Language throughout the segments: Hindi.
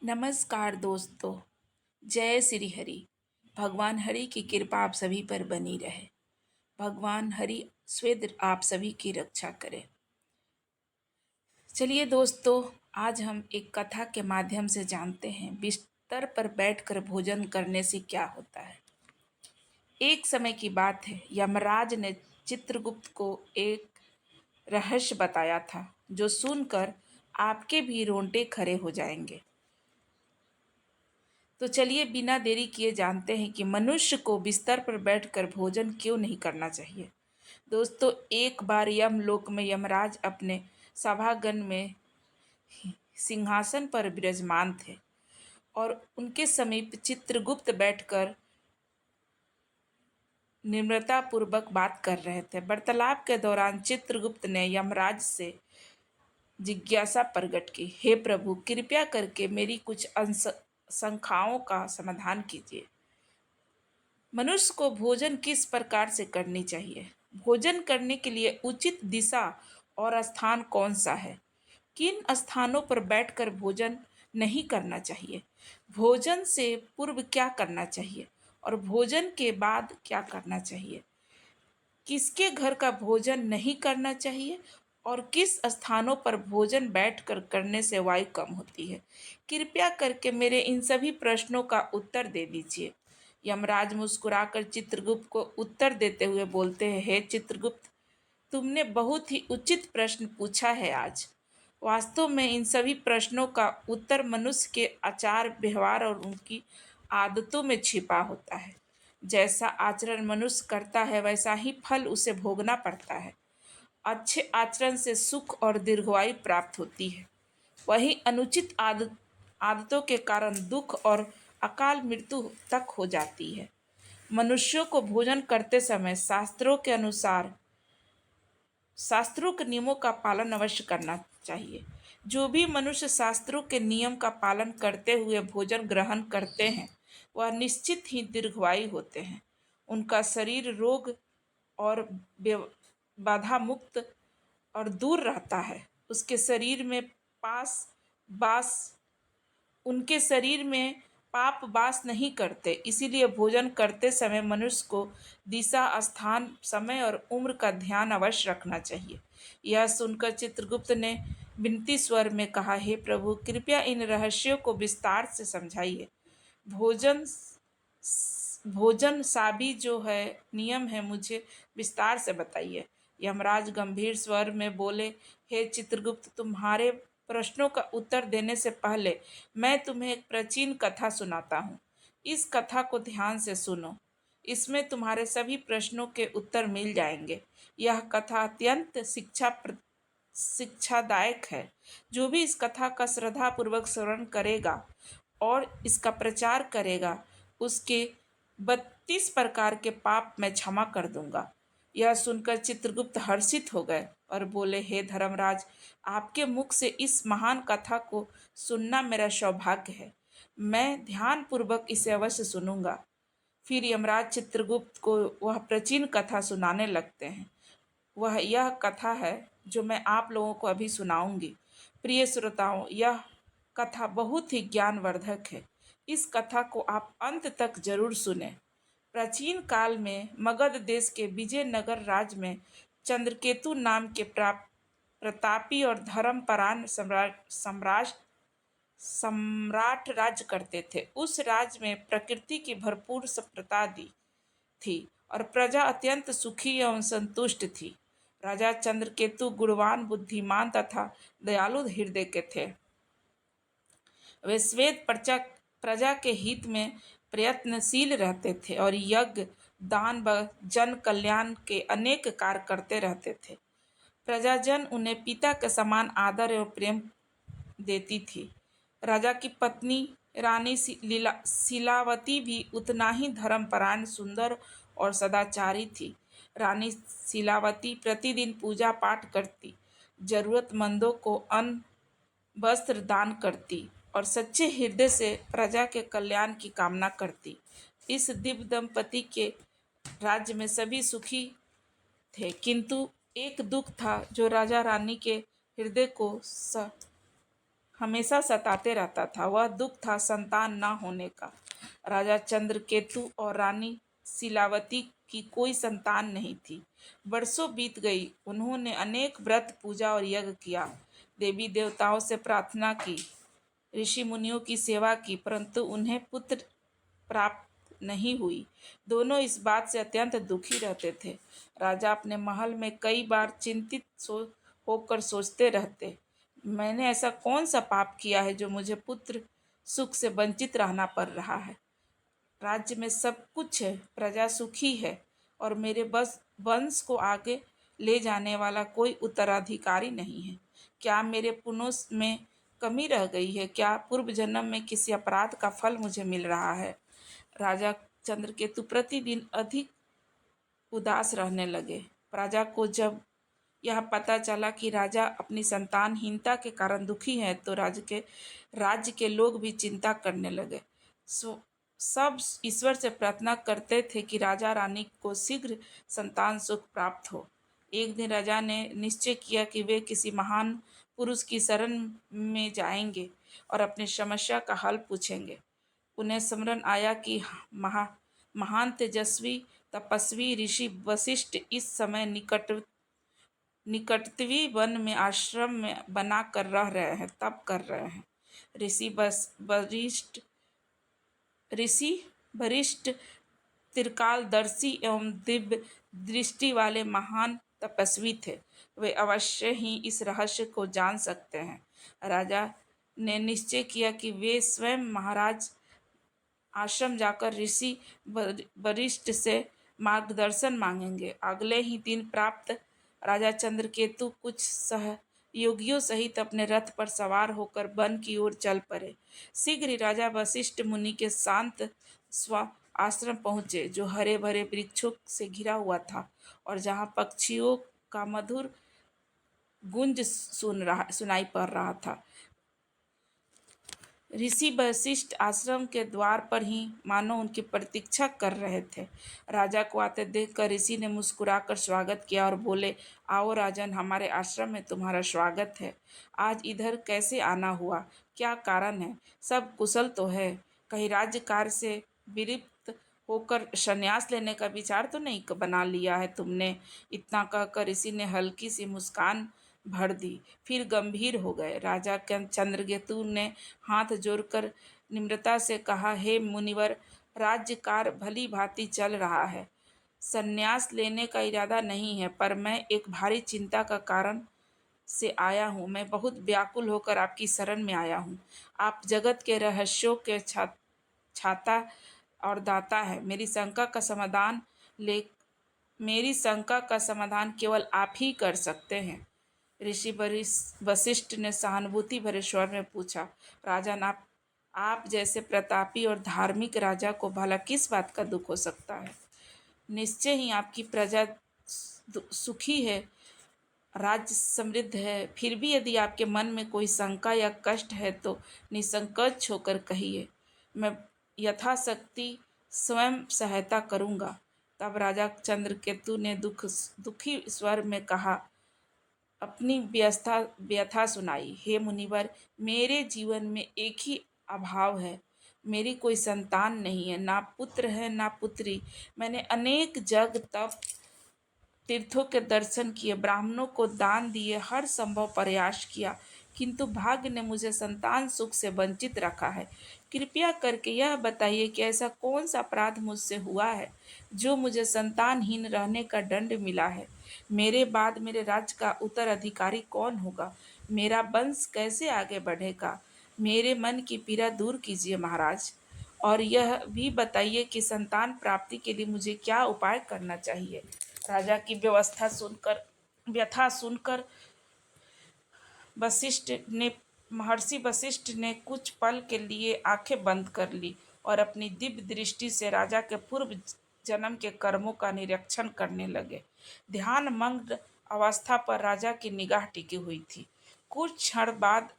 नमस्कार दोस्तों। जय श्री हरि। भगवान हरि की कृपा आप सभी पर बनी रहे। भगवान हरि स्वेद आप सभी की रक्षा करे। चलिए दोस्तों, आज हम एक कथा के माध्यम से जानते हैं बिस्तर पर बैठकर भोजन करने से क्या होता है। एक समय की बात है, यमराज ने चित्रगुप्त को एक रहस्य बताया था जो सुनकर आपके भी रोंगटे खड़े हो जाएंगे। तो चलिए बिना देरी किए जानते हैं कि मनुष्य को बिस्तर पर बैठकर भोजन क्यों नहीं करना चाहिए। दोस्तों, एक बार यमलोक में यमराज अपने सभागण में सिंहासन पर विराजमान थे और उनके समीप चित्रगुप्त बैठकर निर्मलता पूर्वक बात कर रहे थे। वार्तालाप के दौरान चित्रगुप्त ने यमराज से जिज्ञासा प्रकट की, हे प्रभु, कृपया करके मेरी कुछ शंकाओं का समाधान कीजिए। मनुष्य को भोजन किस प्रकार से करनी चाहिए? भोजन करने के लिए उचित दिशा और स्थान कौन सा है? किन स्थानों पर बैठकर भोजन नहीं करना चाहिए? भोजन से पूर्व क्या करना चाहिए और भोजन के बाद क्या करना चाहिए? किसके घर का भोजन नहीं करना चाहिए और किस स्थानों पर भोजन बैठकर करने से वायु कम होती है? कृपया करके मेरे इन सभी प्रश्नों का उत्तर दे दीजिए। यमराज मुस्कुराकर चित्रगुप्त को उत्तर देते हुए बोलते हैं, हे चित्रगुप्त, तुमने बहुत ही उचित प्रश्न पूछा है आज। वास्तव में इन सभी प्रश्नों का उत्तर मनुष्य के आचार व्यवहार और उनकी आदतों में छिपा होता है। जैसा आचरण मनुष्य करता है वैसा ही फल उसे भोगना पड़ता है। अच्छे आचरण से सुख और दीर्घायु प्राप्त होती है, वही अनुचित आदतों के कारण दुख और अकाल मृत्यु तक हो जाती है। मनुष्यों को भोजन करते समय शास्त्रों के नियमों का पालन अवश्य करना चाहिए। जो भी मनुष्य शास्त्रों के नियम का पालन करते हुए भोजन ग्रहण करते हैं वह निश्चित ही दीर्घायु होते हैं। उनका शरीर रोग और बाधा मुक्त और दूर रहता है। बास उनके शरीर में पाप वास नहीं करते। इसीलिए भोजन करते समय मनुष्य को दिशा, स्थान, समय और उम्र का ध्यान अवश्य रखना चाहिए। यह सुनकर चित्रगुप्त ने विनती स्वर में कहा, हे प्रभु, कृपया इन रहस्यों को विस्तार से समझाइए। भोजन भोजन साबी जो है नियम है, मुझे विस्तार से बताइए। यमराज गंभीर स्वर में बोले, हे चित्रगुप्त, तुम्हारे प्रश्नों का उत्तर देने से पहले मैं तुम्हें एक प्राचीन कथा सुनाता हूँ। इस कथा को ध्यान से सुनो, इसमें तुम्हारे सभी प्रश्नों के उत्तर मिल जाएंगे। यह कथा अत्यंत शिक्षादायक है। जो भी इस कथा का श्रद्धापूर्वक श्रवण करेगा और इसका प्रचार करेगा उसके 32 प्रकार के पाप मैं क्षमा कर दूंगा। यह सुनकर चित्रगुप्त हर्षित हो गए और बोले, हे धर्मराज, आपके मुख से इस महान कथा को सुनना मेरा सौभाग्य है। मैं ध्यान पूर्वक इसे अवश्य सुनूंगा। फिर यमराज चित्रगुप्त को वह प्राचीन कथा सुनाने लगते हैं। वह यह कथा है जो मैं आप लोगों को अभी सुनाऊंगी। प्रिय श्रोताओं, यह कथा बहुत ही ज्ञानवर्धक है। इस कथा को आप अंत तक जरूर सुने। प्राचीन काल में मगध देश के विजयनगर राज्य में चंद्रकेतु नाम के प्रतापी और धर्मपरायण सम्राट राज्य करते थे। उस राज्य में प्रकृति की भरपूर संपदा थी और प्रजा अत्यंत सुखी एवं संतुष्ट थी। राजा चंद्रकेतु गुणवान, बुद्धिमान तथा दयालु हृदय के थे। वे श्वेत प्रजा के हित में प्रयत्नशील रहते थे और यज्ञ, दान व जन कल्याण के अनेक कार्य करते रहते थे। प्रजाजन उन्हें पिता के समान आदर एवं प्रेम देती थी। राजा की पत्नी रानी शीलावती भी उतना ही धर्मपरायण, सुंदर और सदाचारी थी। रानी शीलावती प्रतिदिन पूजा पाठ करती, जरूरतमंदों को अन्न वस्त्र दान करती और सच्चे हृदय से प्रजा के कल्याण की कामना करती। इस दिव्य दंपति के राज्य में सभी सुखी थे, किंतु एक दुख था जो राजा रानी के हृदय को हमेशा सताते रहता था। वह दुख था संतान न होने का। राजा चंद्रकेतु और रानी शिलावती की कोई संतान नहीं थी। वर्षों बीत गई। उन्होंने अनेक व्रत, पूजा और यज्ञ किया, देवी देवताओं से प्रार्थना की, ऋषि मुनियों की सेवा की, परंतु उन्हें पुत्र प्राप्त नहीं हुई। दोनों इस बात से अत्यंत दुखी रहते थे। राजा अपने महल में कई बार चिंतित होकर सोचते रहते, मैंने ऐसा कौन सा पाप किया है जो मुझे पुत्र सुख से वंचित रहना पड़ रहा है। राज्य में सब कुछ है, प्रजा सुखी है, और मेरे बस वंश को आगे ले जाने वाला कोई उत्तराधिकारी नहीं है। क्या मेरे पुण्यों में कमी रह गई है? क्या पूर्व जन्म में किसी अपराध का फल मुझे मिल रहा है? राजा चंद्रकेतु प्रतिदिन अधिक उदास रहने लगे। प्रजा को जब यह पता चला कि राजा अपनी संतानहीनता के कारण दुखी है, तो राज्य के लोग भी चिंता करने लगे। सब ईश्वर से प्रार्थना करते थे कि राजा रानी को शीघ्र संतान सुख प्राप्त हो। एक दिन राजा ने निश्चय किया कि वे किसी महान पुरुष की शरण में जाएंगे और अपनी समस्या का हल पूछेंगे। उन्हें स्मरण आया कि महान तेजस्वी तपस्वी ऋषि वशिष्ठ इस समय निकटवर्ती वन में आश्रम में बना कर रह रहे हैं, तप कर रहे हैं। ऋषि वरिष्ठ त्रिकालदर्शी एवं दिव्य दृष्टि वाले महान तपस्वी थे। वे अवश्य ही इस रहस्य को जान सकते हैं। राजा ने निश्चय किया कि वे स्वयं महाराज आश्रम जाकर ऋषि वरिष्ठ से मार्गदर्शन मांगेंगे। अगले ही दिन प्राप्त राजा चंद्रकेतु कुछ सहयोगियों सहित अपने रथ पर सवार होकर वन की ओर चल पड़े। शीघ्र ही राजा वशिष्ठ मुनि के शांत स्व आश्रम पहुँचे, जो हरे भरे वृक्षों से घिरा हुआ था और जहाँ पक्षियों का मधुर गुंज सुनाई पड़ रहा था। ऋषि वशिष्ठ आश्रम के द्वार पर ही मानो उनकी प्रतीक्षा कर रहे थे। राजा को आते देखकर ऋषि ने मुस्कुराकर स्वागत किया और बोले, आओ राजन, हमारे आश्रम में तुम्हारा स्वागत है। आज इधर कैसे आना हुआ? क्या कारण है? सब कुशल तो है? कहीं राज्य कार्य से विरक्त होकर संन्यास लेने का विचार तो नहीं बना लिया है तुमने? इतना कहकर ऋषि ने हल्की सी मुस्कान भर दी, फिर गंभीर हो गए। राजा चंद्रकेतु ने हाथ जोड़कर निम्रता से कहा, हे मुनिवर, राज्य कार्य भली भांति चल रहा है। संन्यास लेने का इरादा नहीं है, पर मैं एक भारी चिंता का कारण से आया हूँ। मैं बहुत व्याकुल होकर आपकी शरण में आया हूँ। आप जगत के रहस्यों के छाता और दाता है। मेरी शंका का समाधान केवल आप ही कर सकते हैं। ऋषि वशिष्ठ ने सहानुभूति भरे स्वर में पूछा, राजन, आप जैसे प्रतापी और धार्मिक राजा को भला किस बात का दुख हो सकता है? निश्चय ही आपकी प्रजा सुखी है, राज्य समृद्ध है। फिर भी यदि आपके मन में कोई शंका या कष्ट है तो निसंकोच होकर कहिए, मैं यथाशक्ति स्वयं सहायता करूँगा। तब राजा चंद्रकेतु ने दुखी स्वर में कहा, अपनी व्यथा सुनाई। हे मुनिवर, मेरे जीवन में एक ही अभाव है। मेरी कोई संतान नहीं है, ना पुत्र है ना पुत्री। मैंने अनेक जग तप, तीर्थों के दर्शन किए, ब्राह्मणों को दान दिए, हर संभव प्रयास किया, किंतु भाग्य ने मुझे संतान सुख से वंचित रखा है। कृपया करके यह बताइए कि ऐसा कौन सा अपराध मुझसे हुआ है जो मुझे संतानहीन रहने का दंड मिला है। मेरे बाद मेरे राज्य का उत्तराधिकारी कौन होगा? मेरा वंश कैसे आगे बढ़ेगा? मेरे मन की पीड़ा दूर कीजिए महाराज, और यह भी बताइए कि संतान प्राप्ति के लिए मुझे क्या उपाय करना चाहिए। राजा की व्यथा सुनकर महर्षि वशिष्ठ ने कुछ पल के लिए आंखें बंद कर ली और अपनी दिव्य दृष्टि से राजा के पूर्व जन्म के कर्मों का निरीक्षण करने लगे। ध्यान मग्न अवस्था पर राजा की निगाह टिकी हुई थी। कुछ क्षण बाद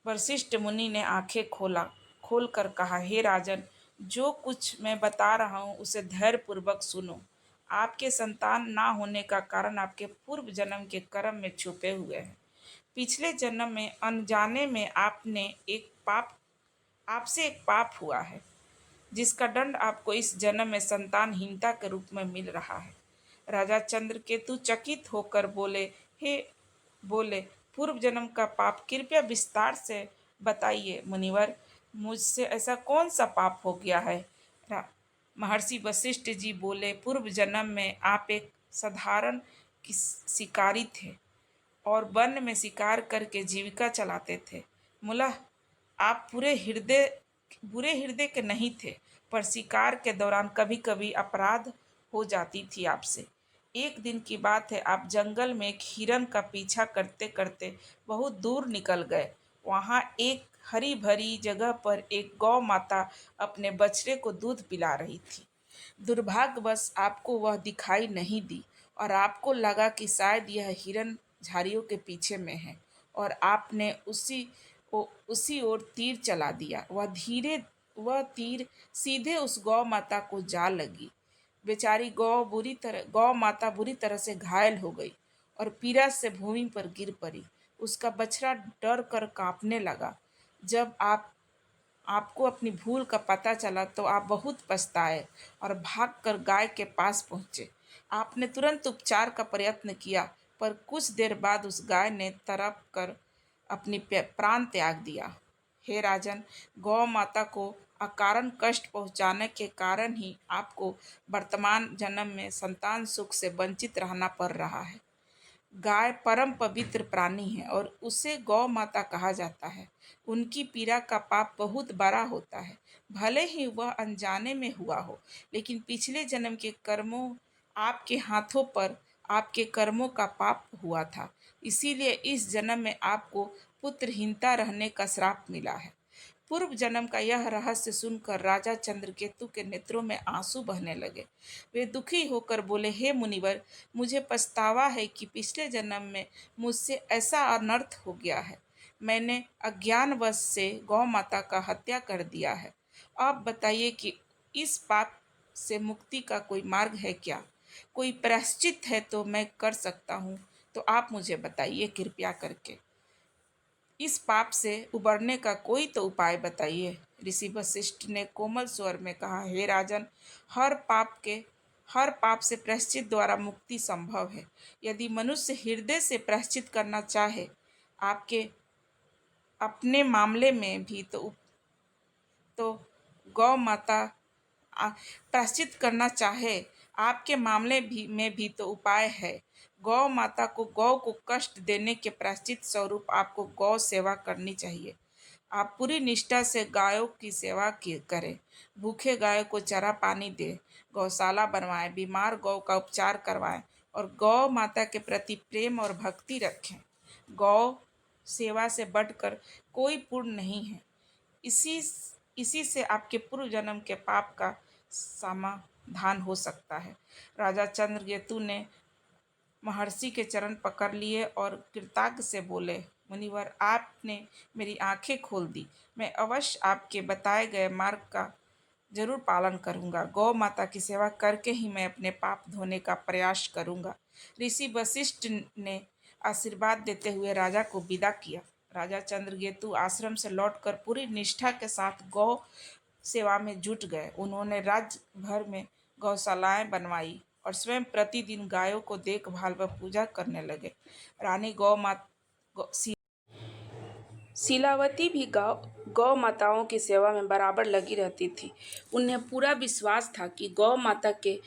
वशिष्ठ मुनि ने आंखें खोलकर कहा, हे राजन, जो कुछ मैं बता रहा हूँ उसे धैर्य पूर्वक सुनो। आपके संतान ना होने का कारण आपके पूर्व जन्म के कर्म में छुपे हुए हैं। पिछले जन्म में अनजाने में आपसे एक पाप हुआ है, जिसका दंड आपको इस जन्म में संतानहीनता के रूप में मिल रहा है। राजा चंद्रकेतु चकित होकर हे बोले, पूर्व जन्म का पाप कृपया विस्तार से बताइए मुनिवर। मुझसे ऐसा कौन सा पाप हो गया है? महर्षि वशिष्ठ जी बोले, पूर्व जन्म में आप एक साधारण शिकारी थे और वन में शिकार करके जीविका चलाते थे। मूलतः आप बुरे हृदय के नहीं थे, पर शिकार के दौरान कभी कभी अपराध हो जाती थी आपसे। एक दिन की बात है, आप जंगल में एक हिरन का पीछा करते करते बहुत दूर निकल गए। वहाँ एक हरी भरी जगह पर एक गौ माता अपने बछड़े को दूध पिला रही थी। दुर्भाग्यवश आपको वह दिखाई नहीं दी और आपको लगा कि शायद यह हिरन झाड़ियों के पीछे में है, और आपने उसी ओर तीर चला दिया। वह तीर सीधे उस गौ माता को जा लगी। बेचारी गौ माता बुरी तरह से घायल हो गई और पीड़ा से भूमि पर गिर पड़ी। उसका बछड़ा डर कर कांपने लगा। जब आपको अपनी भूल का पता चला तो आप बहुत पछताए और भागकर गाय के पास पहुंचे। आपने तुरंत उपचार का प्रयत्न किया, पर कुछ देर बाद उस गाय ने तड़प कर अपनी प्राण त्याग दिया। हे राजन, गौ माता को अकारण कष्ट पहुंचाने के कारण ही आपको वर्तमान जन्म में संतान सुख से वंचित रहना पड़ रहा है। गाय परम पवित्र प्राणी है और उसे गौ माता कहा जाता है। उनकी पीड़ा का पाप बहुत बड़ा होता है, भले ही वह अनजाने में हुआ हो, लेकिन पिछले जन्म के कर्मों आपके हाथों पर आपके कर्मों का पाप हुआ था। इसीलिए इस जन्म में आपको पुत्रहीनता रहने का श्राप मिला है। पूर्व जन्म का यह रहस्य सुनकर राजा चंद्रकेतु के नेत्रों में आंसू बहने लगे। वे दुखी होकर बोले, हे मुनिवर, मुझे पछतावा है कि पिछले जन्म में मुझसे ऐसा अनर्थ हो गया है। मैंने अज्ञानवश से गौ माता का हत्या कर दिया है। आप बताइए कि इस पाप से मुक्ति का कोई मार्ग है क्या? कोई प्रायश्चित है तो मैं कर सकता हूँ, तो आप मुझे बताइए कृपया करके। इस पाप से उबरने का कोई तो उपाय बताइए। ऋषि वशिष्ठ ने कोमल स्वर में कहा, हे राजन, हर पाप के हर पाप से प्रायश्चित द्वारा मुक्ति संभव है। यदि मनुष्य हृदय से प्रायश्चित करना चाहे, आपके अपने मामले में भी तो गौ माता प्रायश्चित करना चाहे, आपके मामले में भी तो उपाय है। गौ माता को गौ को कष्ट देने के प्रायश्चित स्वरूप आपको गौ सेवा करनी चाहिए। आप पूरी निष्ठा से गायों की सेवा करें। भूखे गायों को चारा पानी दें, गौशाला बनवाएं, बीमार गौ का उपचार करवाएं और गौ माता के प्रति प्रेम और भक्ति रखें। गौ सेवा से बढ़कर कोई पुण्य नहीं है। इसी इसी से आपके पूर्व जन्म के पाप का समाधान हो सकता है। राजा चंद्रकेतु ने महर्षि के चरण पकड़ लिए और कृतज्ञ से बोले, मुनिवर, आपने मेरी आंखें खोल दी। मैं अवश्य आपके बताए गए मार्ग का जरूर पालन करूंगा। गौ माता की सेवा करके ही मैं अपने पाप धोने का प्रयास करूंगा। ऋषि वशिष्ठ ने आशीर्वाद देते हुए राजा को विदा किया। राजा चंद्रकेतु आश्रम से लौटकर पूरी निष्ठा के साथ गौ सेवा में जुट गए। उन्होंने राज्य भर में गौशालाएं बनवाई और स्वयं प्रतिदिन गायों को देखभाल व पूजा करने लगे। रानी शीलावती भी गौ माताओं की सेवा में बराबर लगी रहती थी। उन्हें पूरा विश्वास था कि गौ माता के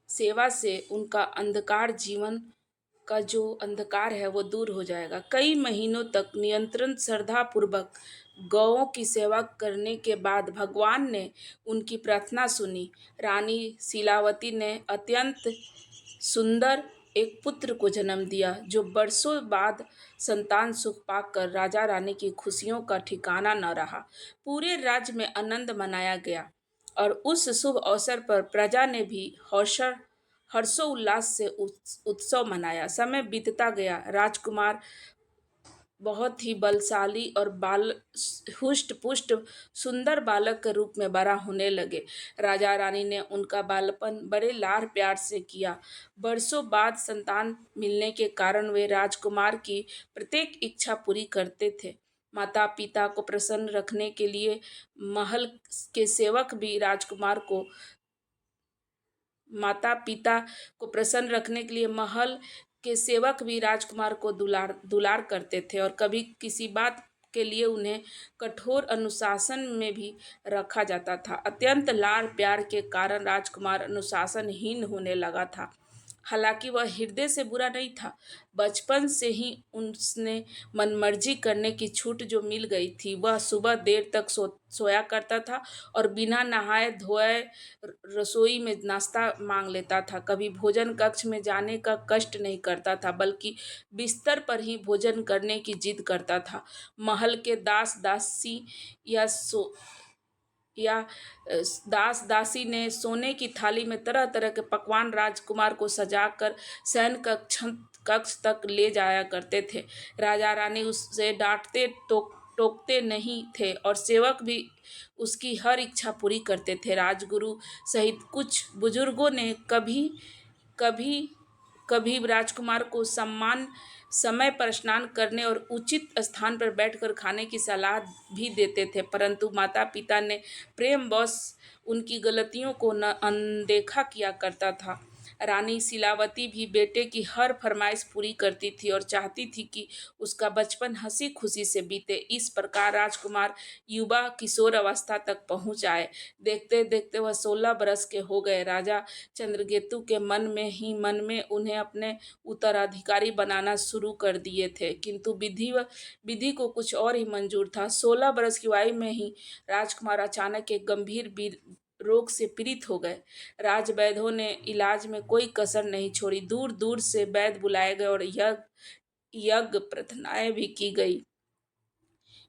सेवा से उनका अंधकार जीवन का जो अंधकार है वो दूर हो जाएगा। कई महीनों तक नियंत्रण श्रद्धा पूर्वक गौओं की सेवा करने के बाद भगवान ने उनकी प्रार्थना सुनी। रानी शीलावती ने अत्यंत सुंदर एक पुत्र को जन्म दिया, जो बरसों बाद संतान सुख पाकर राजा रानी की खुशियों का ठिकाना न रहा। पूरे राज्य में आनंद मनाया गया और उस शुभ अवसर पर प्रजा ने भी हर्षोल्लास से उत्सव मनाया। समय बीतता गया। राजकुमार बहुत ही बलशाली और बाल हुष्ट पुष्ट सुंदर बालक के रूप में बड़ा होने लगे। राजा रानी ने उनका बालपन बड़े लाड़ प्यार से किया। बरसों बाद संतान मिलने के कारण वे राजकुमार की प्रत्येक इच्छा पूरी करते थे। माता पिता को प्रसन्न रखने के लिए महल के सेवक भी राजकुमार को माता पिता को प्रसन्न रखने के लिए महल के सेवक भी राजकुमार को दुलार दुलार करते थे और कभी किसी बात के लिए उन्हें कठोर अनुशासन में भी रखा जाता था। अत्यंत लाड़ प्यार के कारण राजकुमार अनुशासनहीन होने लगा था। हालांकि वह हृदय से बुरा नहीं था। बचपन से ही उसने मनमर्जी करने की छूट जो मिल गई थी। वह सुबह देर तक सोया करता था और बिना नहाए धोए रसोई में नाश्ता मांग लेता था। कभी भोजन कक्ष में जाने का कष्ट नहीं करता था, बल्कि बिस्तर पर ही भोजन करने की जिद करता था। महल के दास दासी या सो या दास दासी ने सोने की थाली में तरह तरह के पकवान राजकुमार को सजाकर शयन कक्ष तक ले जाया करते थे। राजा रानी उससे डांटते टोकते नहीं थे और सेवक भी उसकी हर इच्छा पूरी करते थे। राजगुरु सहित कुछ बुजुर्गों ने कभी कभी कभी राजकुमार को सम्मान समय पर स्नान करने और उचित स्थान पर बैठकर खाने की सलाह भी देते थे, परंतु माता पिता ने प्रेमवश उनकी गलतियों को न अनदेखा किया करता था। रानी शीलावती भी बेटे की हर फरमाइश पूरी करती थी और चाहती थी कि उसका बचपन हंसी खुशी से बीते। इस प्रकार राजकुमार युवा किशोर अवस्था तक पहुंच आए। देखते देखते वह 16 बरस के हो गए। राजा चंद्रकेतु के मन में उन्हें अपने उत्तराधिकारी बनाना शुरू कर दिए थे, किंतु विधि को कुछ और ही मंजूर था। 16 बरस की आयु में ही राजकुमार अचानक एक गंभीर रोग से पीड़ित हो गए। राजवैद्यों ने इलाज में कोई कसर नहीं छोड़ी। दूर दूर से वैद्य बुलाए गए और यज्ञ प्रार्थनाएं भी की गई,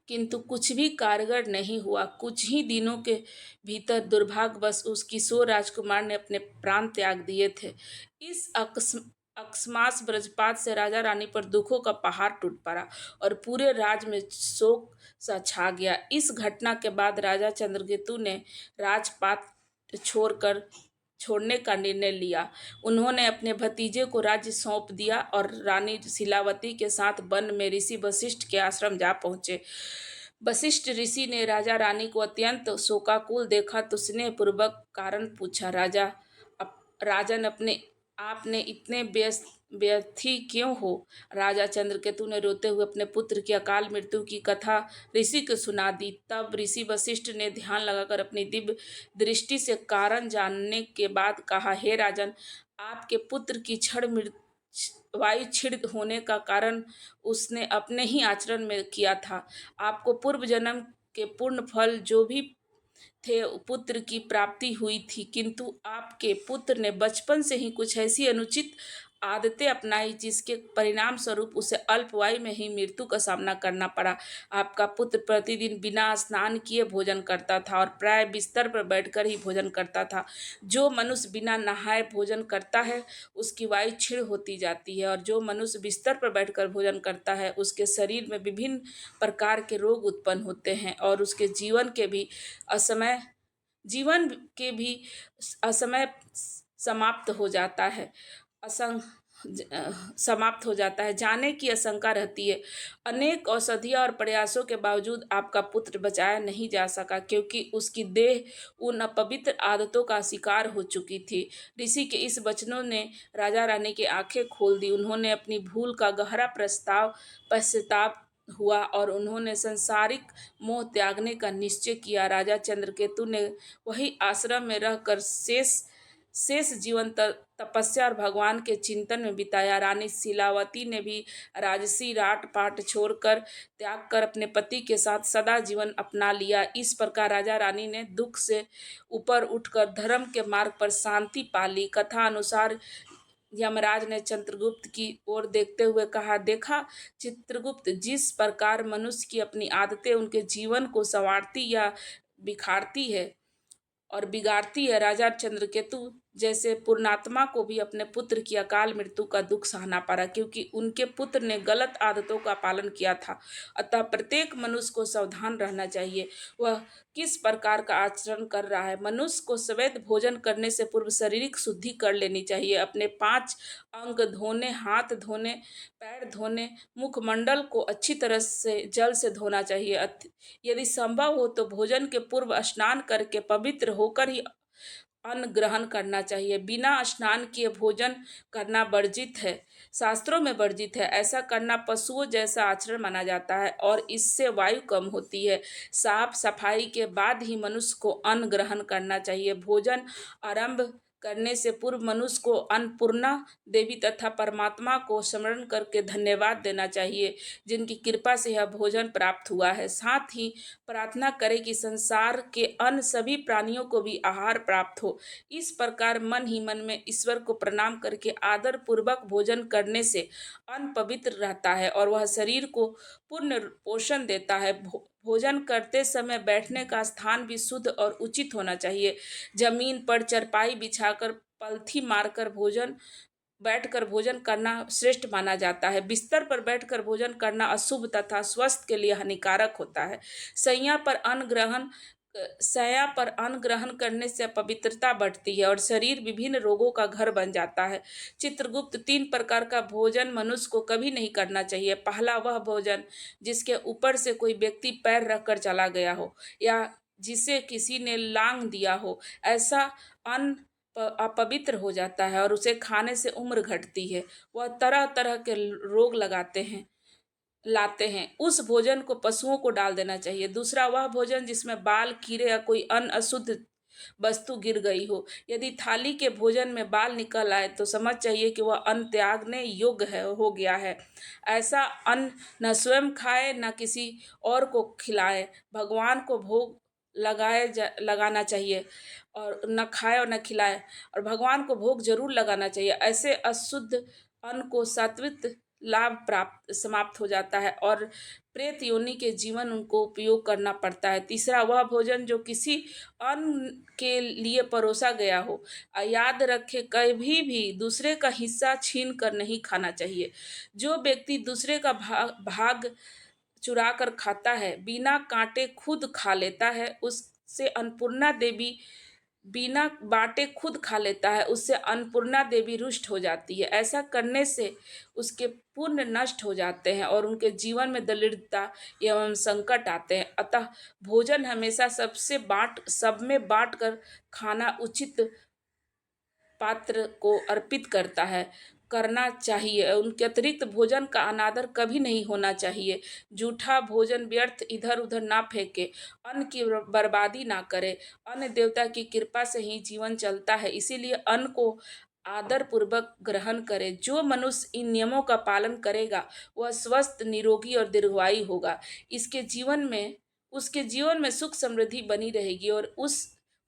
किंतु कुछ भी कारगर नहीं हुआ। कुछ ही दिनों के भीतर दुर्भाग्यवश उस किशोर राजकुमार ने अपने प्राण त्याग दिए थे। इस अकस्मात वज्रपात से राजा रानी पर दुखों का पहाड़ टूट पड़ा और पूरे राज्य में शोक सा छा गया। इस घटना के बाद राजा चंद्रकेतु ने राजपाट छोड़ने का निर्णय लिया। उन्होंने अपने भतीजे को राज्य सौंप दिया और रानी शीलावती के साथ वन में ऋषि वशिष्ठ के आश्रम जा पहुंचे। वशिष्ठ ऋषि ने राजा रानी को अत्यंत शोकाकुल देखा तो स्नेहपूर्वक कारण पूछा। राजन अपने आपने इतने व्यथी क्यों हो? राजा चंद्रकेतु ने रोते हुए अपने पुत्र की अकाल मृत्यु की कथा ऋषि को सुना दी। तब ऋषि वशिष्ठ ने ध्यान लगाकर अपनी दिव्य दृष्टि से कारण जानने के बाद कहा, हे राजन, आपके पुत्र की वायु क्षीण होने का कारण उसने अपने ही आचरण में किया था। आपको पूर्व जन्म के पुण्य फल जो भी थे पुत्र की प्राप्ति हुई थी, किंतु आपके पुत्र ने बचपन से ही कुछ ऐसी अनुचित आदतें अपनाई जिसके परिणाम स्वरूप उसे अल्पवायु में ही मृत्यु का सामना करना पड़ा। आपका पुत्र प्रतिदिन बिना स्नान किए भोजन करता था और प्राय बिस्तर पर बैठकर ही भोजन करता था। जो मनुष्य बिना नहाए भोजन करता है उसकी वायु क्षीण होती जाती है, और जो मनुष्य बिस्तर पर बैठकर भोजन करता है उसके शरीर में विभिन्न प्रकार के रोग उत्पन्न होते हैं और उसके जीवन के भी असमय समाप्त हो जाता है असंग समाप्त हो जाता है जाने की आशंका रहती है। अनेक औषधियाँ और प्रयासों के बावजूद आपका पुत्र बचाया नहीं जा सका, क्योंकि उसकी देह उन अपवित्र आदतों का शिकार हो चुकी थी। ऋषि के इस वचनों ने राजा रानी की आंखें खोल दी। उन्होंने अपनी भूल का गहरा पश्चाताप हुआ और उन्होंने संसारिक मोह त्यागने का निश्चय किया। राजा चंद्रकेतु ने वही आश्रम में रहकर शेष जीवन तपस्या और भगवान के चिंतन में बिताया। रानी शीलावती ने भी राजसी राट पाट छोड़कर त्याग कर अपने पति के साथ सदा जीवन अपना लिया। इस प्रकार राजा रानी ने दुख से ऊपर उठकर धर्म के मार्ग पर शांति पा ली। कथा अनुसार यमराज ने चित्रगुप्त की ओर देखते हुए कहा, देखा चित्रगुप्त, जिस प्रकार मनुष्य की अपनी आदतें उनके जीवन को संवारती या बिगाड़ती है। राजा चंद्रकेतु जैसे पूर्णात्मा को भी अपने पुत्र की अकाल मृत्यु का दुख सहना पड़ा, क्योंकि उनके पुत्र ने गलत आदतों का पालन किया था। अतः प्रत्येक मनुष्य को सावधान रहना चाहिए, वह किस प्रकार का आचरण कर रहा है। मनुष्य को स्वेद भोजन करने से पूर्व शारीरिक शुद्धि कर लेनी चाहिए। अपने 5 अंग धोने, हाथ धोने, पैर धोने, मुखमंडल को अच्छी तरह से जल से धोना चाहिए। यदि संभव हो तो भोजन के पूर्व स्नान करके पवित्र होकर ही अन्न ग्रहण करना चाहिए। बिना स्नान किए भोजन करना वर्जित है, शास्त्रों में वर्जित है। ऐसा करना पशुओं जैसा आचरण माना जाता है और इससे वायु कम होती है। साफ सफाई के बाद ही मनुष्य को अन्न ग्रहण करना चाहिए। भोजन आरंभ करने से पूर्व मनुष्य को अन्नपूर्णा देवी तथा परमात्मा को स्मरण करके धन्यवाद देना चाहिए, जिनकी कृपा से यह भोजन प्राप्त हुआ है। साथ ही प्रार्थना करें कि संसार के अन्य सभी प्राणियों को भी आहार प्राप्त हो। इस प्रकार मन ही मन में ईश्वर को प्रणाम करके आदर पूर्वक भोजन करने से अन्न पवित्र रहता है और वह शरीर को पूर्ण पोषण देता है। भोजन करते समय बैठने का स्थान भी शुद्ध और उचित होना चाहिए। जमीन पर चरपाई बिछाकर पलथी मारकर बैठकर भोजन करना श्रेष्ठ माना जाता है। बिस्तर पर बैठकर भोजन करना अशुभ तथा स्वास्थ्य के लिए हानिकारक होता है। शैया पर अन्न ग्रहण करने से पवित्रता बढ़ती है और शरीर विभिन्न रोगों का घर बन जाता है। चित्रगुप्त 3 प्रकार का भोजन मनुष्य को कभी नहीं करना चाहिए। पहला, वह भोजन जिसके ऊपर से कोई व्यक्ति पैर रखकर चला गया हो या जिसे किसी ने लांग दिया हो। ऐसा अन्न अपवित्र हो जाता है और उसे खाने से उम्र घटती है। वह तरह तरह के रोग लाते हैं। उस भोजन को पशुओं को डाल देना चाहिए। दूसरा, वह भोजन जिसमें बाल, कीड़े या कोई अन्य अशुद्ध वस्तु गिर गई हो। यदि थाली के भोजन में बाल निकल आए तो समझ चाहिए कि वह अन्न त्यागने योग्य हो गया है। ऐसा अन्न न स्वयं खाए न किसी और को खिलाए। भगवान को भोग लगाना चाहिए और न खाए और न खिलाए, और भगवान को भोग जरूर लगाना चाहिए। ऐसे अशुद्ध अन्न को सात्विक लाभ प्राप्त समाप्त हो जाता है और प्रेत योनि के जीवन उनको उपयोग करना पड़ता है। तीसरा, वह भोजन जो किसी अन्न के लिए परोसा गया हो। याद रखे, कभी भी दूसरे का हिस्सा छीन कर नहीं खाना चाहिए। जो व्यक्ति दूसरे का भाग चुरा कर खाता है, बिना कांटे खुद खा लेता है, उससे अन्नपूर्णा देवी बिना बांटे खुद खा लेता है, उससे अन्नपूर्णा देवी रुष्ट हो जाती है। ऐसा करने से उसके पुण्य नष्ट हो जाते हैं और उनके जीवन में दरिद्रता एवं संकट आते हैं। अतः भोजन हमेशा सब में बांट कर खाना उचित पात्र को अर्पित करना चाहिए। उनके अतिरिक्त भोजन का अनादर कभी नहीं होना चाहिए। जूठा भोजन व्यर्थ इधर उधर ना फेंके, अन्न की बर्बादी ना करे। अन्न देवता की कृपा से ही जीवन चलता है, इसीलिए अन्न को आदर पूर्वक ग्रहण करे। जो मनुष्य इन नियमों का पालन करेगा वह स्वस्थ, निरोगी और दीर्घायु होगा। उसके जीवन में सुख समृद्धि बनी रहेगी और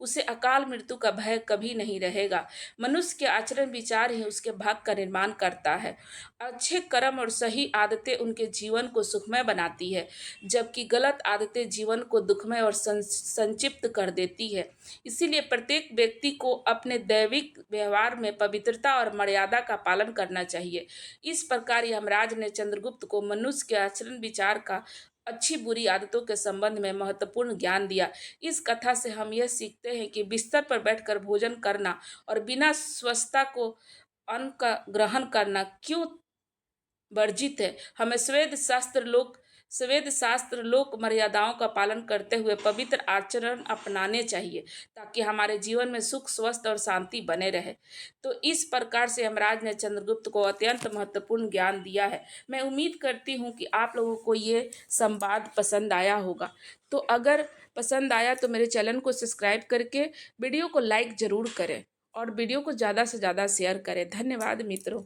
उसे अकाल मृत्यु का भय कभी नहीं रहेगा। मनुष्य के आचरण विचार ही उसके भाग्य का निर्माण करता है। अच्छे कर्म और सही आदतें उनके जीवन को सुखमय बनाती है, जबकि गलत आदतें जीवन को दुखमय और संक्षिप्त कर देती है। इसीलिए प्रत्येक व्यक्ति को अपने दैविक व्यवहार में पवित्रता और मर्यादा का पालन करना चाहिए। इस प्रकार यमराज ने चंद्रगुप्त को मनुष्य के आचरण विचार का अच्छी बुरी आदतों के संबंध में महत्वपूर्ण ज्ञान दिया। इस कथा से हम यह सीखते हैं कि बिस्तर पर बैठकर भोजन करना और बिना स्वच्छता को अन्न का ग्रहण करना क्यों वर्जित है। हमें स्वेद शास्त्र लोक मर्यादाओं का पालन करते हुए पवित्र आचरण अपनाने चाहिए, ताकि हमारे जीवन में सुख, स्वस्थ और शांति बने रहे। तो इस प्रकार से यमराज ने चंद्रगुप्त को अत्यंत महत्वपूर्ण ज्ञान दिया है। मैं उम्मीद करती हूँ कि आप लोगों को ये संवाद पसंद आया होगा। तो अगर पसंद आया तो मेरे चैनल को सब्सक्राइब करके वीडियो को लाइक ज़रूर करें और वीडियो को ज़्यादा से ज़्यादा शेयर करें। धन्यवाद मित्रों।